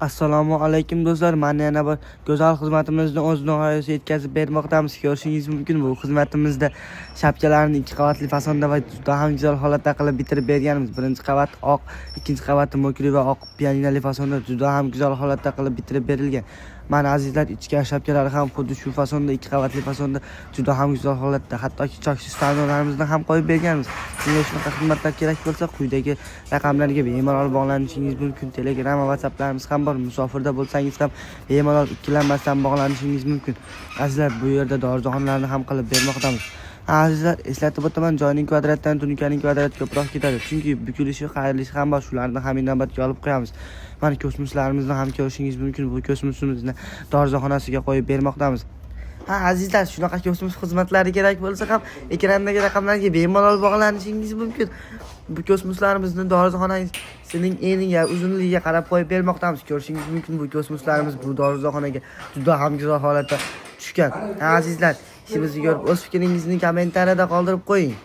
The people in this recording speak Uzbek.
Assalomu alaykum do'stlar. Mana yana bir go'zal xizmatimizni o'z nihoyasiga yetkazib bermoqdamiz. Ko'rishingiz mumkin, bu xizmatimizda shapkalarni 2 qavatli fasonda va juda ham go'zal holatda qilib bitirib berganmiz. Birinchi qavat oq, ikkinchi qavati mokri va oq pianinali fasonda juda ham go'zal holatda qilib bitirib berilgan. Mana azizlar, ichki shapkalari ham xuddi shu fasonda, 2 qavatli fasonda juda ham go'zal holatda, hattoki choksiz ta'minlarimizni ham qo'yib berganmiz. Sizga shunaqa xizmatlar kerak bo'lsa, quyidagi raqamlarga bemalol bog'lanishingiz mumkin. Telegram va WhatsApplarimiz ham bor. Musofirda bo'lsangiz ham bemalol ikkilanmasdan bog'lanishingiz mumkin. Azizlar, bu yerda dorixonalarni ham qilib bermoqdamiz. Azizlar, eslatib o'taman, joyning kvadratdan tunikaning kvadrati ko'proq ketadi. Chunki bukilishi, qayrilishi ham bor. Shularni ham inobatga olib qo'yamiz. Mana kosmoslarimizni ham ko'rishingiz mumkin. Bu kosmosimizni dorixonasiga qo'yib bermoqdamiz. Azizlar, shunaqa kosmos xizmatlari kerak bo'lsa ham ekrandagi raqamlarga bemalol bog'lanishingiz mumkin. Bu kosmoslarimizni dorixonasining eniga, uzunligiga qarab qo'yib bermoqdamiz. Ko'rishingiz mumkin, bu kosmoslarimiz bu dorixonaga juda ham go'zal holatda tushgan. Azizlar, ishimizni ko'rib o'z fikringizni kommentariyada qoldirib qo'ying.